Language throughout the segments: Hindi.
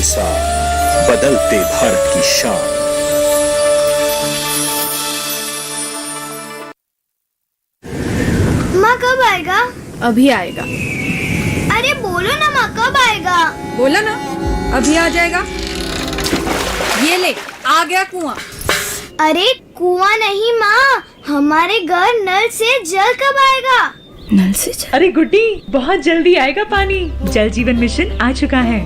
के साथ बदलते भारत की शान। माँ कब आएगा? अभी आएगा। अरे बोलो ना माँ, कब आएगा? बोला ना, अभी आ जाएगा। ये ले, आ गया कुआं। अरे कुआं नहीं माँ, हमारे घर नल से जल कब आएगा? नल से जल? अरे गुड्डी, बहुत जल्दी आएगा पानी। जल जीवन मिशन आ चुका है।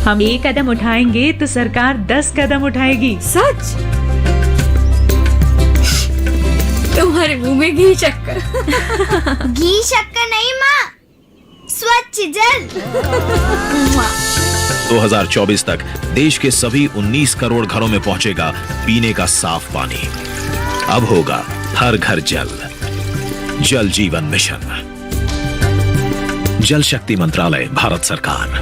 हम 1 कदम उठाएंगे तो सरकार 10 कदम उठाएगी। सच? तुम्हारे मुंह में घी शक्कर। घी शक्कर नहीं माँ, स्वच्छ जल। 2024 तक देश के सभी 19 करोड़ घरों में पहुंचेगा पीने का साफ पानी। अब होगा हर घर जल। जल जीवन मिशन, जल शक्ति मंत्रालय, भारत सरकार।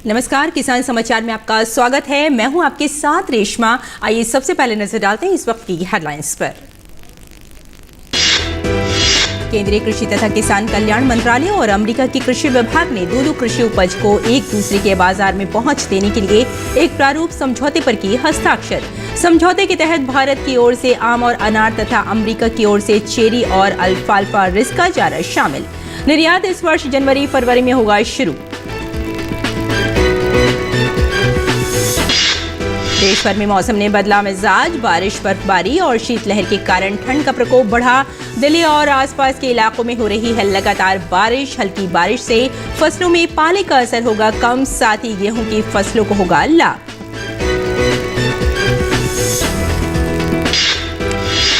नमस्कार, किसान समाचार में आपका स्वागत है। मैं हूं आपके साथ रेशमा। आइए सबसे पहले नजर डालते हैं इस वक्त की हेडलाइंस पर। केंद्रीय कृषि तथा किसान कल्याण मंत्रालय और अमेरिका के कृषि विभाग ने दो कृषि उपज को एक दूसरे के बाजार में पहुंच देने के लिए एक प्रारूप समझौते पर किए हस्ताक्षर। समझौते के तहत भारत की ओर से आम और अनार तथा अमेरिका की ओर से चेरी और अल्फाल्फा रिस्का चारा शामिल। निर्यात इस वर्ष जनवरी-फरवरी में होगा शुरू। देश भर में मौसम ने बदला मिजाज। बारिश, बर्फबारी और शीतलहर के कारण ठंड का प्रकोप बढ़ा। दिल्ली और आसपास के इलाकों में हो रही है लगातार बारिश। हल्की बारिश से फसलों में पाले का असर होगा कम, साथ ही गेहूं की फसलों को होगा लाभ।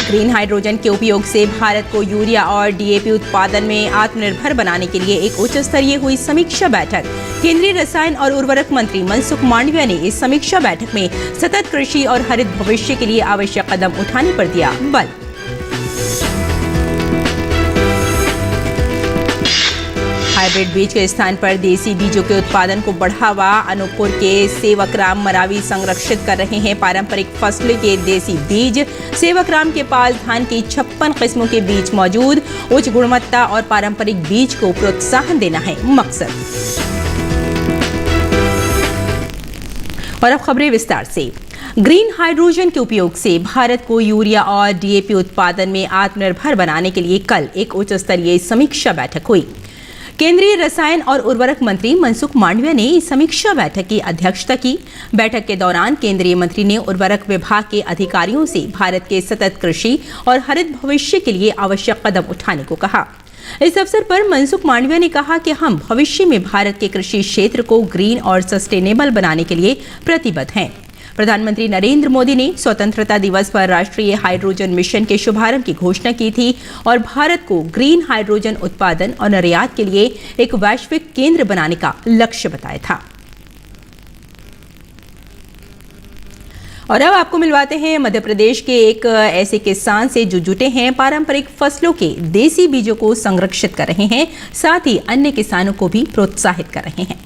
ग्रीन हाइड्रोजन के उपयोग से भारत को यूरिया और डीएपी उत्पादन में आत्मनिर्भर बनाने के लिए एक उच्च स्तरीय हुई समीक्षा बैठक। केंद्रीय रसायन और उर्वरक मंत्री मनसुख मांडविया ने इस समीक्षा बैठक में सतत कृषि और हरित भविष्य के लिए आवश्यक कदम उठाने पर दिया बल। हाइब्रिड बीज के स्थान पर देसी बीजों के उत्पादन को बढ़ावा। अनूपपुर के सेवकराम मरावी संरक्षित कर रहे हैं पारंपरिक फसलों के देसी बीज। सेवकराम के पास धान की 56 किस्मों के बीज मौजूद। उच्च गुणवत्ता और पारंपरिक बीज को प्रोत्साहन देना है मकसद। और अब खबरें विस्तार से। ग्रीन हाइड्रोजन के उपयोग से भारत को यूरिया और डीएपी उत्पादन में आत्मनिर्भर बनाने के लिए कल एक उच्च स्तरीय समीक्षा बैठक हुई। केंद्रीय रसायन और उर्वरक मंत्री मनसुख मांडविया ने इस समीक्षा बैठक की अध्यक्षता की। बैठक के दौरान केंद्रीय मंत्री ने उर्वरक विभाग के अधिकारियों से भारत के सतत कृषि और हरित भविष्य के लिए आवश्यक कदम उठाने को कहा। इस अवसर पर मनसुख मांडविया ने कहा कि हम भविष्य में भारत के कृषि क्षेत्र को ग्रीन और सस्टेनेबल बनाने के लिए प्रतिबद्ध हैं। प्रधानमंत्री नरेंद्र मोदी ने स्वतंत्रता दिवस पर राष्ट्रीय हाइड्रोजन मिशन के शुभारंभ की घोषणा की थी और भारत को ग्रीन हाइड्रोजन उत्पादन और निर्यात के लिए एक वैश्विक केंद्र बनाने का लक्ष्य बताया था। और अब आपको मिलवाते हैं मध्य प्रदेश के एक ऐसे किसान से जो जुटे हैं पारंपरिक फसलों के देसी बीजों को संरक्षित कर रहे हैं, साथ ही अन्य किसानों को भी प्रोत्साहित कर रहे हैं।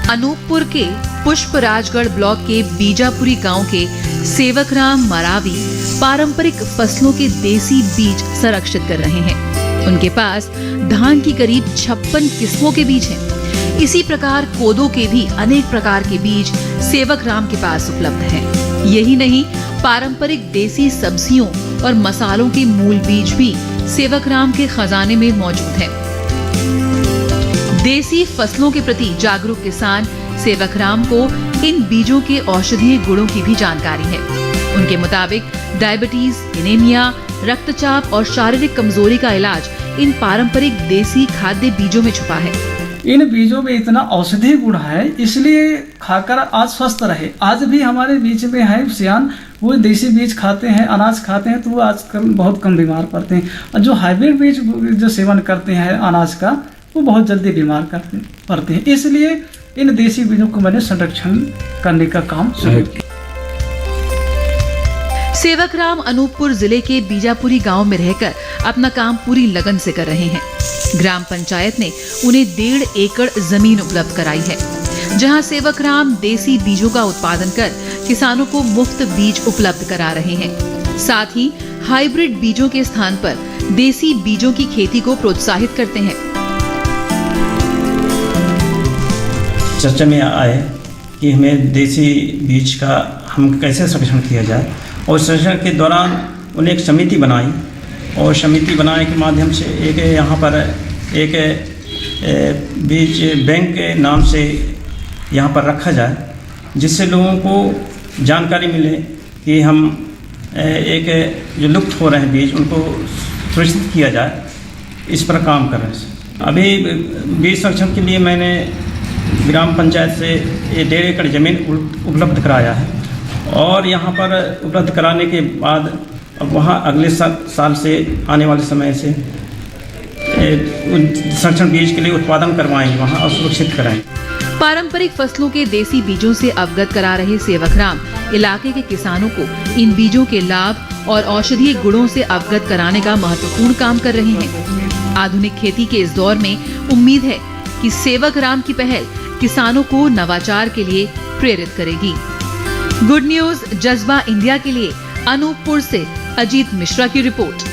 अनूपपुर के पुष्पराजगढ़ ब्लॉक के बीजापुरी गांव के सेवकराम मरावी पारंपरिक फसलों के देसी बीज संरक्षित कर रहे हैं। उनके पास धान की करीब 56 किस्मों के बीज हैं। इसी प्रकार कोदो के भी अनेक प्रकार के बीज सेवकराम के पास उपलब्ध हैं। यही नहीं, पारंपरिक देसी सब्जियों और मसालों के मूल बीज भी सेवकराम के खजाने में मौजूद हैं। देसी फसलों के प्रति जागरूक किसान सेवकराम को इन बीजों के औषधीय गुणों की भी जानकारी है। उनके मुताबिक डायबिटीज, एनीमिया, रक्तचाप और शारीरिक कमजोरी का इलाज इन पारंपरिक देसी खाद्य बीजों में छुपा है। इन बीजों में इतना औषधीय गुण है, इसलिए खाकर आज स्वस्थ रहे। आज भी हमारे बीच में है सियान, वो देसी बीज खाते हैं, अनाज खाते हैं, तो वो आजकल बहुत कम बीमार पड़ते हैं। और जो हाइब्रिड बीज जो सेवन करते हैं अनाज का, वो बहुत जल्दी बीमार पड़ते हैं। इसलिए इन देसी बीजों को मैंने संरक्षण करने का काम शुरू किया। सेवकराम अनूपपुर जिले के बीजापुरी गांव में रहकर अपना काम पूरी लगन से कर रहे हैं। ग्राम पंचायत ने उन्हें 1.5 एकड़ जमीन उपलब्ध कराई है, जहां सेवकराम देसी बीजों का उत्पादन कर किसानों को मुफ्त बीज उपलब्ध करा रहे हैं। साथ ही हाइब्रिड बीजों के स्थान पर देसी बीजों की खेती को प्रोत्साहित करते हैं। चर्चा में आए कि हमें देसी बीज का हम कैसे संरक्षण किया जाए, और संरक्षण के दौरान उन्हें एक समिति बनाई, और समिति बनाने के माध्यम से एक यहाँ पर एक बीज बैंक के नाम से यहाँ पर रखा जाए, जिससे लोगों को जानकारी मिले कि हम एक जो लुप्त हो रहे हैं बीज उनको सुरक्षित किया जाए, इस पर काम कर रहे हैं। अभी बीज संरक्षण के लिए मैंने ग्राम पंचायत से 1.5 एकड़ ज़मीन उपलब्ध कराया है, और यहाँ पर उपलब्ध कराने के बाद अब वहाँ अगले साल से आने वाले समय से संरक्षण बीज के लिए उत्पादन करवाएंगे वहाँ और सुरक्षित कराएंगे। पारंपरिक फसलों के देसी बीजों से अवगत करा रहे सेवकराम इलाके के किसानों को इन बीजों के लाभ और औषधीय गुणों से अवगत कराने का महत्वपूर्ण काम कर रहे हैं। आधुनिक खेती के इस दौर में उम्मीद है कि सेवकराम की पहल किसानों को नवाचार के लिए प्रेरित करेगी। गुड न्यूज जज्बा इंडिया के लिए अनूपपुर से अजीत मिश्रा की रिपोर्ट।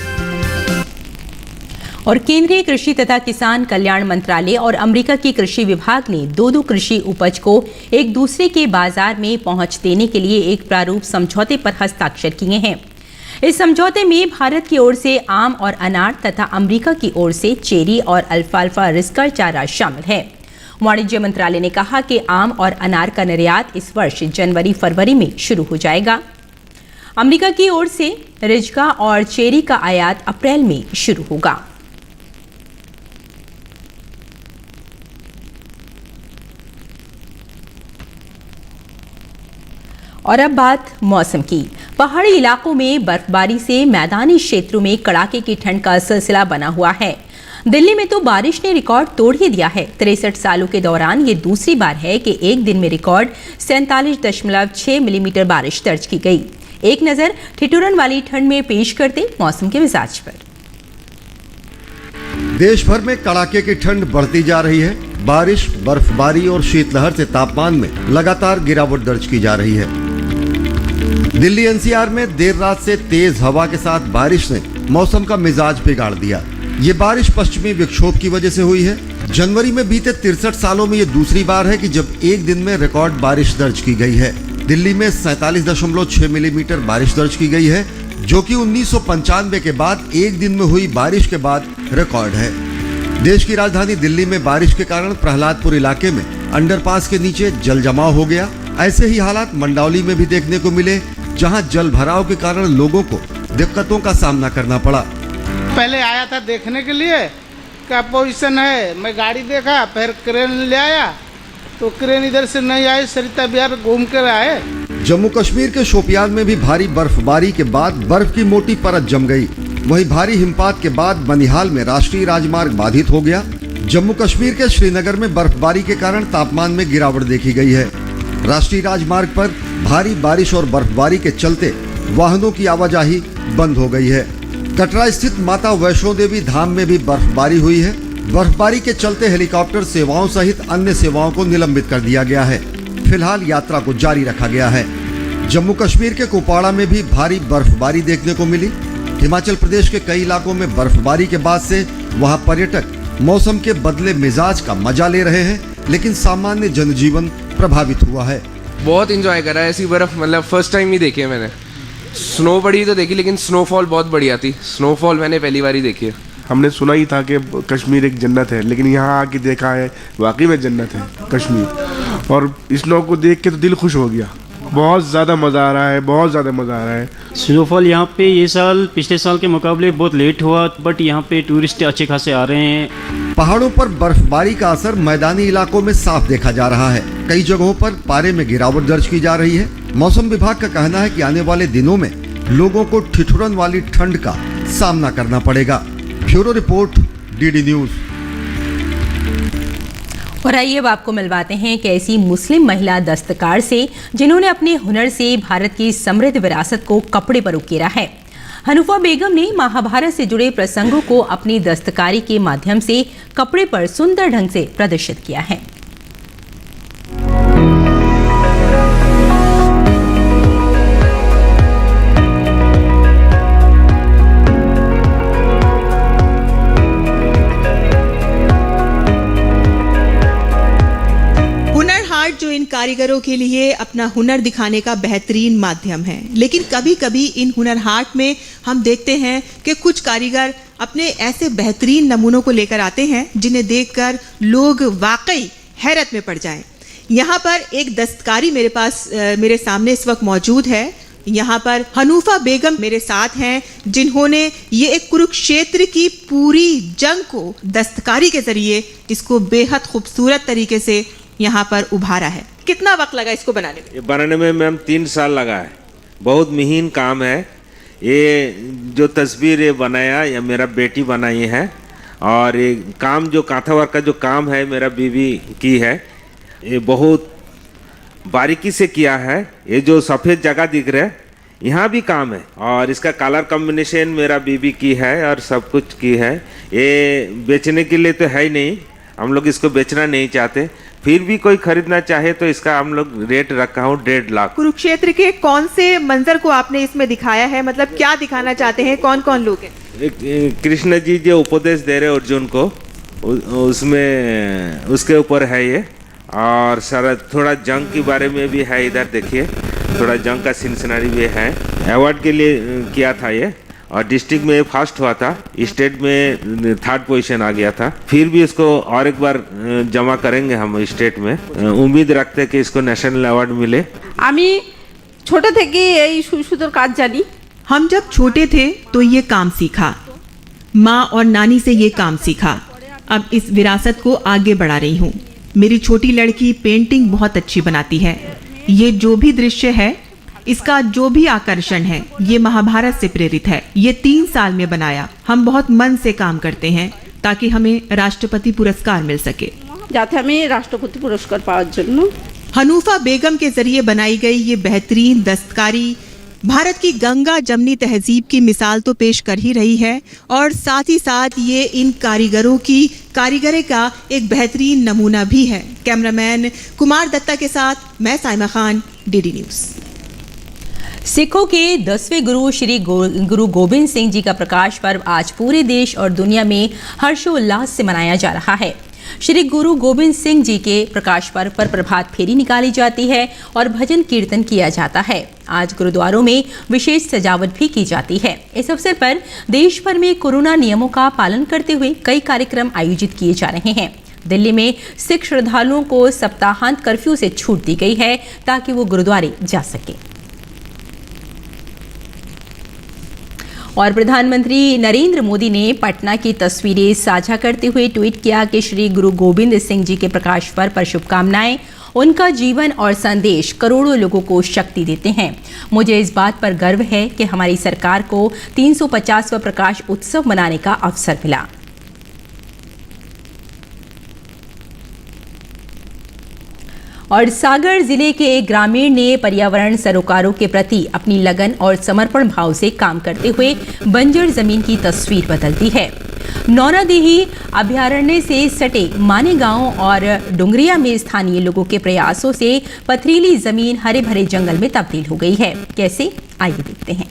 और केंद्रीय कृषि तथा किसान कल्याण मंत्रालय और अमेरिका के कृषि विभाग ने दो कृषि उपज को एक दूसरे के बाजार में पहुंच देने के लिए एक प्रारूप समझौते पर हस्ताक्षर किए हैं। इस समझौते में भारत की ओर से आम और अनार तथा अमेरिका की ओर से चेरी और अल्फाल्फा रिस्का चारा शामिल है। वाणिज्य मंत्रालय ने कहा कि आम और अनार का निर्यात इस वर्ष जनवरी-फरवरी में शुरू हो जाएगा। अमेरिका की ओर से रिज्का और चेरी का आयात अप्रैल में शुरू होगा। और अब बात मौसम की। पहाड़ी इलाकों में बर्फबारी से मैदानी क्षेत्रों में कड़ाके की ठंड का सिलसिला बना हुआ है। दिल्ली में तो बारिश ने रिकॉर्ड तोड़ ही दिया है। 63 सालों के दौरान ये दूसरी बार है कि एक दिन में रिकॉर्ड 47.6 मिलीमीटर बारिश दर्ज की गई। एक नजर ठिठुरन वाली ठंड में पेश करते मौसम के मिजाज पर। देश भर में कड़ाके की ठंड बढ़ती जा रही है। बारिश, बर्फबारी और शीतलहर से तापमान में लगातार गिरावट दर्ज की जा रही है। दिल्ली एनसीआर में देर रात से तेज हवा के साथ बारिश ने मौसम का मिजाज बिगाड़ दिया। ये बारिश पश्चिमी विक्षोभ की वजह से हुई है। जनवरी में बीते 63 सालों में ये दूसरी बार है कि जब एक दिन में रिकॉर्ड बारिश दर्ज की गई है। दिल्ली में 47.6 मिलीमीटर बारिश दर्ज की गई है, जो कि 1995 के बाद एक दिन में हुई बारिश के बाद रिकॉर्ड है। देश की राजधानी दिल्ली में बारिश के कारण प्रहलादपुर इलाके में अंडरपास के नीचे जल जमाव हो गया। ऐसे ही हालात मंडौली में भी देखने को मिले, जहां जल भराव के कारण लोगों को दिक्कतों का सामना करना पड़ा। पहले आया था देखने के लिए क्या पोजीशन है, मैं गाड़ी देखा, फिर क्रेन ले आया तो क्रेन इधर से नहीं आई, सरिता बिहार घूम कर आए। जम्मू कश्मीर के शोपियान में भी भारी बर्फबारी के बाद बर्फ की मोटी परत जम गई। वहीं भारी हिमपात के बाद बनिहाल में राष्ट्रीय राजमार्ग बाधित हो गया। जम्मू कश्मीर के श्रीनगर में बर्फबारी के कारण तापमान में गिरावट देखी गई है। राष्ट्रीय राजमार्ग पर भारी बारिश और बर्फबारी के चलते वाहनों की आवाजाही बंद हो गई है। कटरा स्थित माता वैष्णो देवी धाम में भी बर्फबारी हुई है। बर्फबारी के चलते हेलीकॉप्टर सेवाओं सहित अन्य सेवाओं को निलंबित कर दिया गया है। फिलहाल यात्रा को जारी रखा गया है। जम्मू कश्मीर के कुपवाड़ा में भी भारी बर्फबारी देखने को मिली। हिमाचल प्रदेश के कई इलाकों में बर्फबारी के बाद से वहां पर्यटक मौसम के बदले मिजाज का मजा ले रहे हैं, लेकिन सामान्य जनजीवन प्रभावित हुआ है। बहुत एंजॉय करा है ऐसी बर्फ, मतलब फर्स्ट टाइम ही देखी है मैंने। स्नो पड़ी तो देखी, लेकिन स्नोफॉल बहुत बढ़िया थी। स्नोफॉल मैंने पहली बार ही देखी है। हमने सुना ही था कि कश्मीर एक जन्नत है, लेकिन यहाँ आके देखा है वाकई में जन्नत है कश्मीर। और स्नो को देख के तो दिल खुश हो गया। बहुत ज़्यादा मज़ा आ रहा है, बहुत ज़्यादा मज़ा आ रहा है। स्नोफॉल यहाँ पे ये साल पिछले साल के मुकाबले बहुत लेट हुआ, बट यहाँ पे टूरिस्ट अच्छे खासे आ रहे हैं। पहाड़ों पर बर्फबारी का असर मैदानी इलाकों में साफ देखा जा रहा है। कई जगहों पर पारे में गिरावट दर्ज की जा रही है। मौसम विभाग का कहना है कि आने वाले दिनों में लोगों को ठिठुरन वाली ठंड का सामना करना पड़ेगा। Bureau report, DD news. और आइए अब आपको मिलवाते हैं एक ऐसी मुस्लिम महिला दस्तकार से जिन्होंने अपने हुनर से भारत की समृद्ध विरासत को कपड़े पर उकेरा है। हनूफा बेगम ने महाभारत से जुड़े प्रसंगों को अपनी दस्तकारी के माध्यम से कपड़े पर सुंदर ढंग से प्रदर्शित किया है। जो इन कारीगरों के लिए अपना हुनर दिखाने का बेहतरीन माध्यम है, लेकिन कभी कभी इन हुनर हाट में हम देखते हैं कि कुछ कारीगर अपने ऐसे बेहतरीन नमूनों को लेकर आते हैं जिन्हें देखकर लोग वाकई हैरत में पड़ जाएं। यहाँ पर एक दस्तकारी मेरे सामने इस वक्त मौजूद है। यहाँ पर हनूफा बेगम मेरे साथ हैं जिन्होंने ये एक कुरुक्षेत्र की पूरी जंग को दस्तकारी के जरिए इसको बेहद खूबसूरत तरीके से यहाँ पर उभारा है। कितना वक्त लगा इसको बनाने में? ये बनाने में मैम 3 साल लगा है। बहुत मेहनत काम है। ये जो तस्वीर ये बनाया ये मेरा बेटी बनाई है, और ये काम जो कांथा वर्क का जो काम है मेरा बीवी की है। ये बहुत बारीकी से किया है। ये जो सफ़ेद जगह दिख रहा है यहाँ भी काम है, और इसका कलर कॉम्बिनेशन मेरा बीवी की है और सब कुछ की है। ये बेचने के लिए तो है ही नहीं, हम लोग इसको बेचना नहीं चाहते, फिर भी कोई खरीदना चाहे तो इसका हम लोग रेट रखा हूँ 1.5 लाख। कुरुक्षेत्र के कौन से मंजर को आपने इसमें दिखाया है, मतलब क्या दिखाना चाहते हैं, कौन कौन लोग हैं? कृष्ण जी जो उपदेश दे रहे अर्जुन को, उसमें उसके ऊपर है ये। और सारा थोड़ा जंग के बारे में भी है, इधर देखिए थोड़ा जंग का सिनसिनारी भी है। अवार्ड के लिए किया था ये, और डिस्ट्रिक्ट में फर्स्ट हुआ था, स्टेट में 3rd पोजीशन आ गया था। फिर भी इसको और एक बार जमा करेंगे हम स्टेट में। उम्मीद रखते हैं कि इसको नेशनल अवार्ड मिले। आमी छोटे थे कि यही सुंदर काज जानी। हम जब छोटे थे तो ये काम सीखा, माँ और नानी से ये काम सीखा। अब इस विरासत को आगे बढ़ा रही हूँ। मेरी छोटी लड़की पेंटिंग बहुत अच्छी बनाती है। ये जो भी दृश्य है, इसका जो भी आकर्षण है, ये महाभारत से प्रेरित है। ये 3 साल में बनाया। हम बहुत मन से काम करते हैं ताकि हमें राष्ट्रपति पुरस्कार मिल सके। जाते हमें राष्ट्रपति पुरस्कार पाওয়ার জন্য। हनूफा बेगम के जरिए बनाई गई ये बेहतरीन दस्तकारी भारत की गंगा जमनी तहजीब की मिसाल तो पेश कर ही रही है, और साथ ही साथ ये इन कारीगरों की कारीगरी का एक बेहतरीन नमूना भी है। कैमरामैन कुमार दत्ता के साथ मैं साइमा खान, डीडी न्यूज़। सिखों के 10वें गुरु श्री गुरु गोबिंद सिंह जी का प्रकाश पर्व आज पूरे देश और दुनिया में हर्षोल्लास से मनाया जा रहा है। श्री गुरु गोबिंद सिंह जी के प्रकाश पर्व पर प्रभात फेरी निकाली जाती है और भजन कीर्तन किया जाता है। आज गुरुद्वारों में विशेष सजावट भी की जाती है। इस अवसर पर देश भर में कोरोना नियमों का पालन करते हुए कई कार्यक्रम आयोजित किए जा रहे हैं। दिल्ली में सिख श्रद्धालुओं को सप्ताहांत कर्फ्यू से छूट दी गई है ताकि वो गुरुद्वारे जा सके। और प्रधानमंत्री नरेंद्र मोदी ने पटना की तस्वीरें साझा करते हुए ट्वीट किया कि श्री गुरु गोबिंद सिंह जी के प्रकाश पर्व पर शुभकामनाएं। उनका जीवन और संदेश करोड़ों लोगों को शक्ति देते हैं। मुझे इस बात पर गर्व है कि हमारी सरकार को 350वां प्रकाश उत्सव मनाने का अवसर मिला। और सागर जिले के एक ग्रामीण ने पर्यावरण सरोकारों के प्रति अपनी लगन और समर्पण भाव से काम करते हुए बंजर जमीन की तस्वीर बदल दी है। नौरादेही अभयारण्य से सटे माने गांव और डुंगरिया में स्थानीय लोगों के प्रयासों से पथरीली जमीन हरे भरे जंगल में तब्दील हो गई है। कैसे, आइए देखते हैं।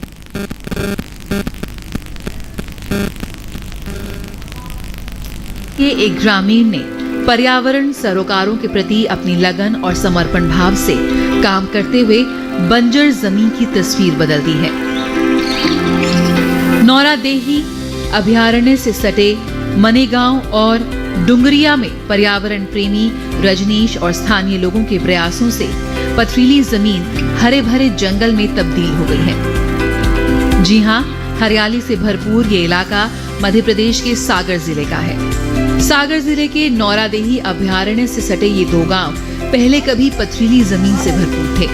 ये एक ग्रामीण ने पर्यावरण सरोकारों के प्रति अपनी लगन और समर्पण भाव से काम करते हुए बंजर जमीन की तस्वीर बदल दी है। नौरादेही अभयारण्य से सटे मनेगांव और डुंगरिया में पर्यावरण प्रेमी रजनीश और स्थानीय लोगों के प्रयासों से पथरीली जमीन हरे भरे जंगल में तब्दील हो गई है। जी हां, हरियाली से भरपूर ये इलाका मध्य प्रदेश के सागर जिले का है। सागर जिले के नौरादेही अभयारण्य से सटे ये 2 गांव पहले कभी पथरीली जमीन से भरपूर थे।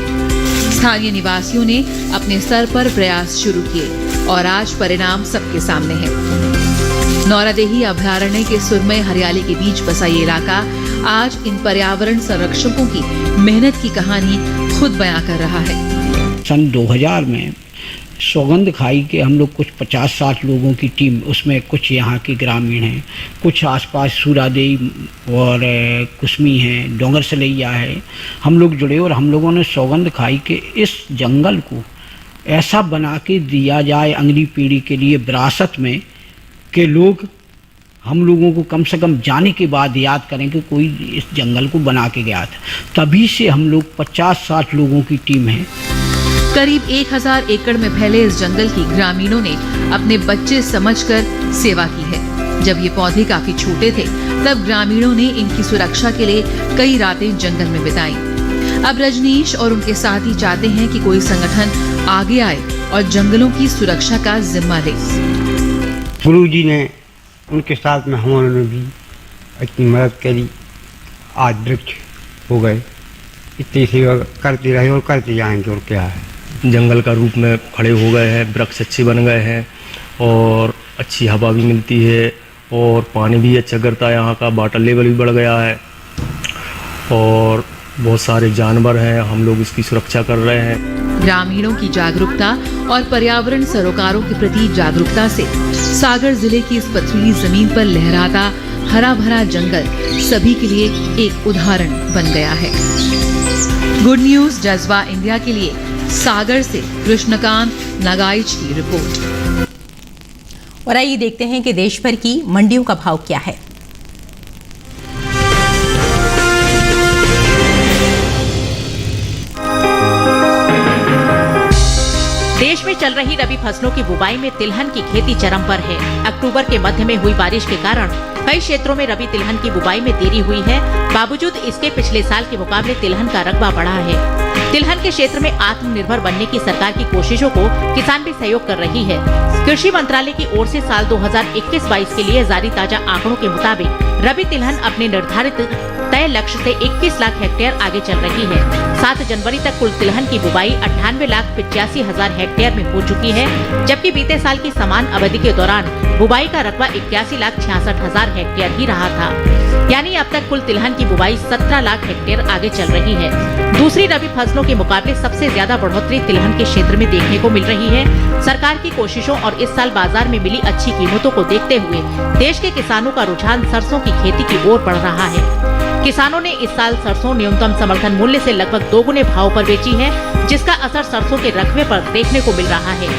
स्थानीय निवासियों ने अपने स्तर पर प्रयास शुरू किए और आज परिणाम सबके सामने है। नौरादेही अभयारण्य के सुरमय हरियाली के बीच बसा ये इलाका आज इन पर्यावरण संरक्षकों की मेहनत की कहानी खुद बयां कर रहा है। सन 2000 में सौगंध खाई के हम लोग कुछ 50-60 लोगों की टीम, उसमें कुछ यहाँ के ग्रामीण हैं, कुछ आसपास सूरादेई और कुसमी हैं, डोंगर सलैया है, हम लोग जुड़े और हम लोगों ने सौगंध खाई के इस जंगल को ऐसा बना के दिया जाए अगली पीढ़ी के लिए विरासत में कि लोग हम लोगों को कम से कम जाने के बाद याद करें कि कोई इस जंगल को बना के गया था। तभी से हम लोग 50-60 लोगों की टीम है। करीब 1000 एकड़ में फैले इस जंगल की ग्रामीणों ने अपने बच्चे समझकर सेवा की है। जब ये पौधे काफी छोटे थे तब ग्रामीणों ने इनकी सुरक्षा के लिए कई रातें जंगल में बिताई। अब रजनीश और उनके साथी चाहते हैं कि कोई संगठन आगे आए और जंगलों की सुरक्षा का जिम्मा ले। गुरु जी ने उनके साथ में हमारे भी इतनी मदद करी, आज वृक्ष हो गए। इतनी सेवा करते रहे और करते जाएंगे और क्या है। जंगल का रूप में खड़े हो गए हैं, वृक्ष अच्छे बन गए हैं और अच्छी हवा भी मिलती है और पानी भी अच्छा करता है। यहाँ का वाटर लेवल भी बढ़ गया है और बहुत सारे जानवर हैं, हम लोग इसकी सुरक्षा कर रहे हैं। ग्रामीणों की जागरूकता और पर्यावरण सरोकारों के प्रति जागरूकता से सागर जिले की इस पथरीली जमीन पर लहराता हरा भरा जंगल सभी के लिए एक उदाहरण बन गया है। गुड न्यूज जज्बा इंडिया के लिए सागर से कृष्णकांत नागाइच की रिपोर्ट। और आइए देखते हैं कि देश भर की मंडियों का भाव क्या है। देश में चल रही रबी फसलों की बुवाई में तिलहन की खेती चरम पर है। अक्टूबर के मध्य में हुई बारिश के कारण कई क्षेत्रों में रबी तिलहन की बुवाई में देरी हुई है। बावजूद इसके पिछले साल के मुकाबले तिलहन का रकबा बढ़ा है। तिलहन के क्षेत्र में आत्मनिर्भर बनने की सरकार की कोशिशों को किसान भी सहयोग कर रही है। कृषि मंत्रालय की ओर से साल 2021-22 के लिए जारी ताजा आंकड़ों के मुताबिक रबी तिलहन अपने निर्धारित तय लक्ष्य से 21 लाख हेक्टेयर आगे चल रही है। 7 जनवरी तक कुल तिलहन की बुवाई 98,85,000 हेक्टेयर में हो चुकी है, जबकि बीते साल की समान अवधि के दौरान बुवाई का रकबा 81,66,000 हेक्टेयर ही रहा था। यानी अब तक कुल तिलहन की बुवाई 17 लाख हेक्टेयर आगे चल रही है। दूसरी रबी फसलों के मुकाबले सबसे ज्यादा बढ़ोतरी तिलहन के क्षेत्र में देखने को मिल रही है। सरकार की कोशिशों और इस साल बाजार में मिली अच्छी कीमतों को देखते हुए देश के किसानों का रुझान सरसों की खेती की ओर बढ़ रहा है। किसानों ने इस साल सरसों न्यूनतम समर्थन मूल्य से लगभग 2 गुने भाव पर बेची है, जिसका असर सरसों के रकबे पर देखने को मिल रहा है।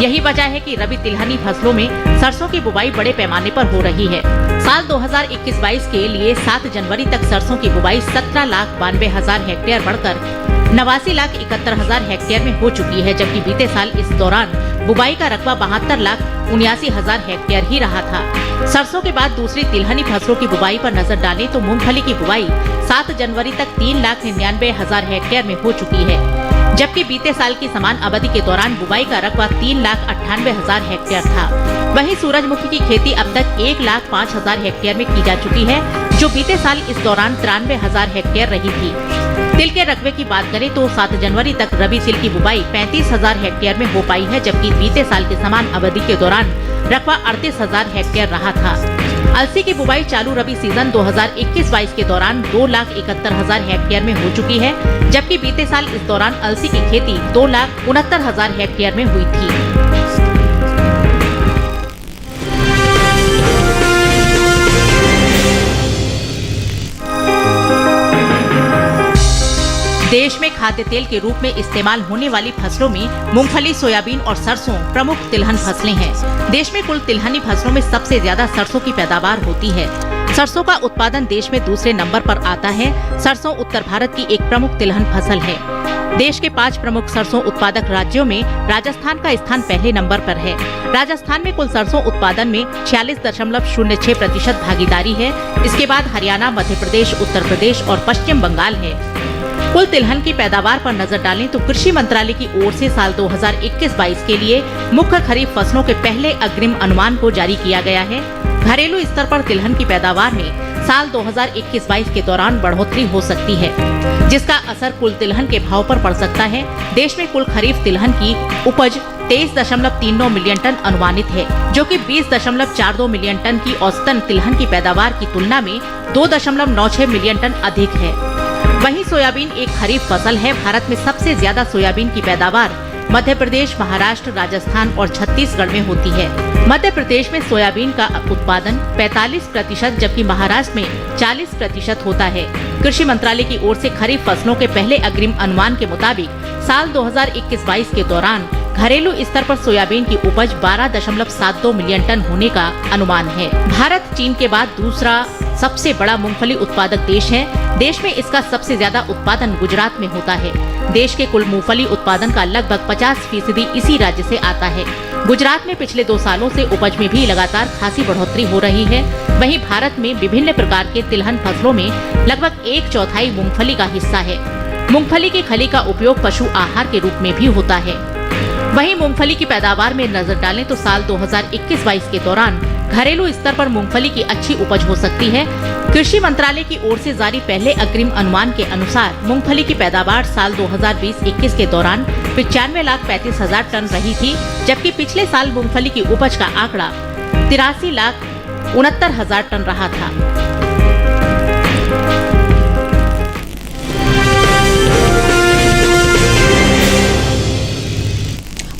यही वजह है कि रबी तिलहनी फसलों में सरसों की बुवाई बड़े पैमाने पर हो रही है। साल 2021-22 के लिए 7 जनवरी तक सरसों की बुवाई 17,92,000 हेक्टेयर बढ़कर 89,71,000 हेक्टेयर में हो चुकी है, जबकि बीते साल इस दौरान बुवाई का रकबा 72,79,000 हेक्टेयर ही रहा था। सरसों के बाद दूसरी तिलहनी फसलों की बुवाई पर नजर डालें तो मूंगफली की बुवाई 7 जनवरी तक 3,99,000 हेक्टेयर में हो चुकी है, जबकि बीते साल की समान अवधि के दौरान बुवाई का रकबा 3,98,000 हेक्टेयर था। वहीं सूरजमुखी की खेती अब तक 1,05,000 हेक्टेयर में की जा चुकी है, जो बीते साल इस दौरान 93,000 हेक्टेयर रही थी। तिल के रकबे की बात करें तो 7 जनवरी तक रबी तिल की बुवाई 35,000 हेक्टेयर में हो पाई है, जबकि बीते साल के समान अवधि के दौरान रकबा 38,000 हेक्टेयर रहा था। अलसी की बुवाई चालू रबी सीजन 2021-22 के दौरान 2,71,000 हेक्टेयर में हो चुकी है, जबकि बीते साल इस दौरान अलसी की खेती 2,69,000 हेक्टेयर में हुई थी। देश में खाद्य तेल के रूप में इस्तेमाल होने वाली फसलों में मूंगफली, सोयाबीन और सरसों प्रमुख तिलहन फसलें हैं। देश में कुल तिलहनी फसलों में सबसे ज्यादा सरसों की पैदावार होती है। सरसों का उत्पादन देश में दूसरे नंबर पर आता है। सरसों उत्तर भारत की एक प्रमुख तिलहन फसल है। देश के 5 प्रमुख सरसों उत्पादक राज्यों में राजस्थान का स्थान पहले नंबर पर है। राजस्थान में कुल सरसों उत्पादन में 46.06% भागीदारी है। इसके बाद हरियाणा, मध्य प्रदेश, उत्तर प्रदेश और पश्चिम बंगाल है। कुल तिलहन की पैदावार पर नजर डालें तो कृषि मंत्रालय की ओर से साल 2021-22 के लिए मुख्य खरीफ फसलों के पहले अग्रिम अनुमान को जारी किया गया है। घरेलू स्तर पर तिलहन की पैदावार में साल 2021-22 के दौरान बढ़ोतरी हो सकती है, जिसका असर कुल तिलहन के भाव पर पड़ सकता है। देश में कुल खरीफ तिलहन की उपज 23.39 मिलियन टन अनुमानित है, जो कि 20.42 मिलियन टन की औसतन तिलहन की पैदावार की तुलना में 2.96 मिलियन टन अधिक है। वहीं सोयाबीन एक खरीफ फसल है। भारत में सबसे ज्यादा सोयाबीन की पैदावार मध्य प्रदेश, महाराष्ट्र, राजस्थान और छत्तीसगढ़ में होती है। मध्य प्रदेश में सोयाबीन का उत्पादन 45%, जबकि महाराष्ट्र में 40% होता है। कृषि मंत्रालय की ओर से खरीफ फसलों के पहले अग्रिम अनुमान के मुताबिक साल 2021-22 के दौरान घरेलू स्तर पर सोयाबीन की उपज 12.72 मिलियन टन होने का अनुमान है। भारत चीन के बाद दूसरा सबसे बड़ा मूंगफली उत्पादक देश है। देश में इसका सबसे ज्यादा उत्पादन गुजरात में होता है। देश के कुल मूंगफली उत्पादन का लगभग 50% इसी राज्य से आता है। गुजरात में पिछले 2 सालों से उपज में भी लगातार खासी बढ़ोतरी हो रही है। वहीं भारत में विभिन्न प्रकार के तिलहन फसलों में लगभग 1/4 मूंगफली का हिस्सा है। मूंगफली की खली का उपयोग पशु आहार के रूप में भी होता है। वहीं मूंगफली की पैदावार में नजर डालें तो साल 2021-22 के दौरान घरेलू स्तर पर मूंगफली की अच्छी उपज हो सकती है। कृषि मंत्रालय की ओर से जारी पहले अग्रिम अनुमान के अनुसार मूंगफली की पैदावार साल 2020-21 के दौरान 95,35,000 टन रही थी, जबकि पिछले साल मूंगफली की उपज का आंकड़ा 83,69,000 टन रहा था।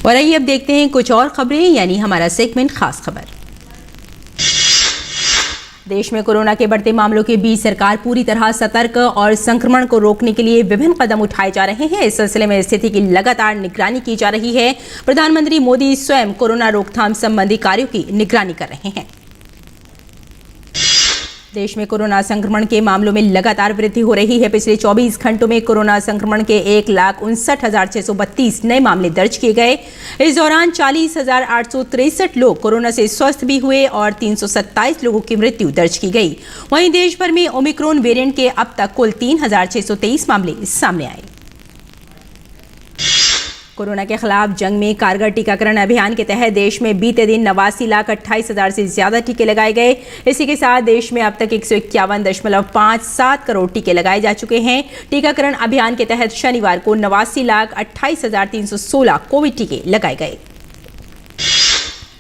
और आइए अब देखते हैं कुछ और खबरें, यानी हमारा सेगमेंट खास खबर। देश में कोरोना के बढ़ते मामलों के बीच सरकार पूरी तरह सतर्क और संक्रमण को रोकने के लिए विभिन्न कदम उठाए जा रहे हैं। इस सिलसिले में स्थिति की लगातार निगरानी की जा रही है। प्रधानमंत्री मोदी स्वयं कोरोना रोकथाम संबंधी कार्यों की निगरानी कर रहे हैं। देश में कोरोना संक्रमण के मामलों में लगातार वृद्धि हो रही है। पिछले 24 घंटों में कोरोना संक्रमण के 1,59,632 नए मामले दर्ज किए गए। इस दौरान 40,863 लोग कोरोना से स्वस्थ भी हुए और 327 लोगों की मृत्यु दर्ज की गई। वहीं देश भर में ओमिक्रॉन वेरिएंट के अब तक कुल 3,623 मामले सामने आए। कोरोना के खिलाफ जंग में कारगर टीकाकरण अभियान के तहत देश में बीते दिन 89,28,000 से ज्यादा टीके लगाए गए। इसी के साथ देश में अब तक 151.57 करोड़ टीके लगाए जा चुके हैं। टीकाकरण अभियान के तहत शनिवार को 89,28,316 कोविड टीके लगाए गए।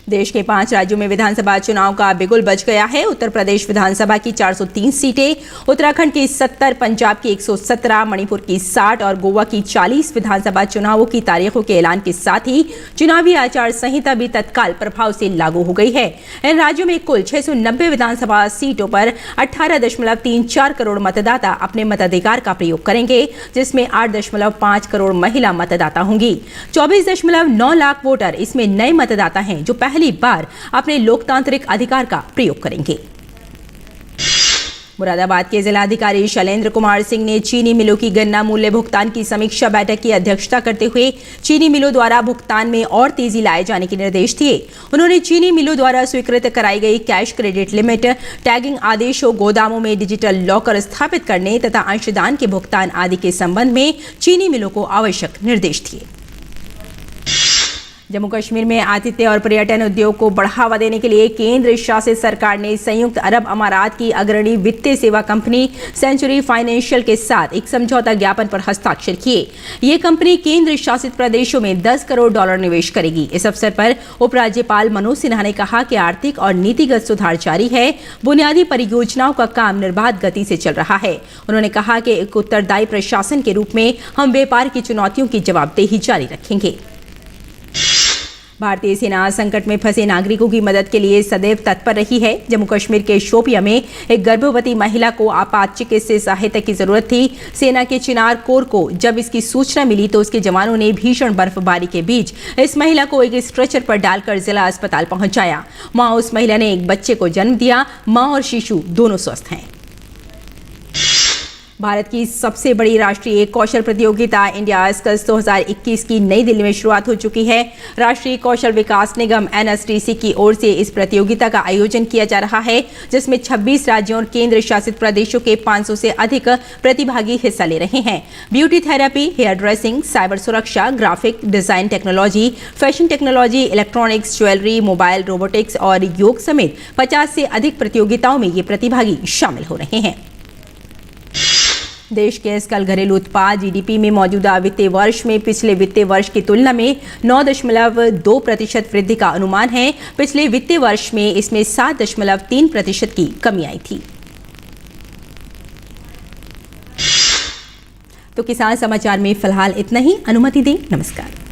देश के 5 राज्यों में विधानसभा चुनाव का बिगुल बज गया है। उत्तर प्रदेश विधानसभा की 403 सीटें, उत्तराखंड की 70, पंजाब की 117, मणिपुर की 60 और गोवा की 40 विधानसभा चुनावों की तारीखों के ऐलान के साथ ही चुनावी आचार संहिता भी तत्काल प्रभाव से लागू हो गई है। इन राज्यों में कुल 690 विधानसभा सीटों पर 18.34 करोड़ मतदाता अपने मताधिकार का प्रयोग करेंगे, जिसमें 8.5 करोड़ महिला मतदाता होंगी। 24.9 लाख वोटर इसमें नए मतदाता हैं जो पहली बार अपने लोकतांत्रिक अधिकार का प्रयोग करेंगे। मुरादाबाद के जिलाधिकारी शैलेंद्र कुमार सिंह ने चीनी मिलों की गन्ना मूल्य भुगतान की समीक्षा बैठक की अध्यक्षता करते हुए चीनी मिलों द्वारा भुगतान में और तेजी लाए जाने के निर्देश दिए। उन्होंने चीनी मिलों द्वारा स्वीकृत कराई गई कैश क्रेडिट लिमिट, टैगिंग आदेशों, गोदामों में डिजिटल लॉकर स्थापित करने तथा अंशदान के भुगतान आदि के संबंध में चीनी मिलों को आवश्यक निर्देश दिए। जम्मू कश्मीर में आतिथ्य और पर्यटन उद्योग को बढ़ावा देने के लिए केंद्र शासित सरकार ने संयुक्त अरब अमारात की अग्रणी वित्तीय सेवा कंपनी सेंचुरी फाइनेंशियल के साथ एक समझौता ज्ञापन पर हस्ताक्षर किए। ये कंपनी केंद्र शासित प्रदेशों में $10 करोड़ निवेश करेगी। इस अवसर पर उपराज्यपाल मनोज सिन्हा ने कहा कि आर्थिक और नीतिगत सुधार जारी है। बुनियादी परियोजनाओं का काम निर्बाध गति से चल रहा है। उन्होंने कहा कि एक उत्तरदायी प्रशासन के रूप में हम व्यापार की चुनौतियों की जवाबदेही जारी रखेंगे। भारतीय सेना संकट में फंसे नागरिकों की मदद के लिए सदैव तत्पर रही है। जम्मू कश्मीर के शोपिया में एक गर्भवती महिला को आपात चिकित्सीय सहायता की जरूरत थी। सेना के चिनार कोर को जब इसकी सूचना मिली तो उसके जवानों ने भीषण बर्फबारी के बीच इस महिला को एक स्ट्रेचर पर डालकर जिला अस्पताल पहुंचाया। वहां उस महिला ने एक बच्चे को जन्म दिया। मां और शिशु दोनों स्वस्थ हैं। भारत की सबसे बड़ी राष्ट्रीय कौशल प्रतियोगिता इंडिया स्किल्स 2021 की नई दिल्ली में शुरुआत हो चुकी है। राष्ट्रीय कौशल विकास निगम NSTC की ओर से इस प्रतियोगिता का आयोजन किया जा रहा है, जिसमें 26 राज्यों और केंद्र शासित प्रदेशों के 500 से अधिक प्रतिभागी हिस्सा ले रहे हैं। Beauty therapy, hairdressing, cyber सुरक्षा, graphic design technology, fashion technology, electronics, jewellery, mobile, robotics और योग समेत 50 से अधिक प्रतियोगिताओं में ये प्रतिभागी शामिल हो रहे हैं। देश के सकल घरेलू उत्पाद जीडीपी में मौजूदा वित्तीय वर्ष में पिछले वित्तीय वर्ष की तुलना में 9.2% वृद्धि का अनुमान है। पिछले वित्तीय वर्ष में इसमें 7.3% की कमी आई थी। तो किसान समाचार में फिलहाल इतना ही। अनुमति दें, नमस्कार।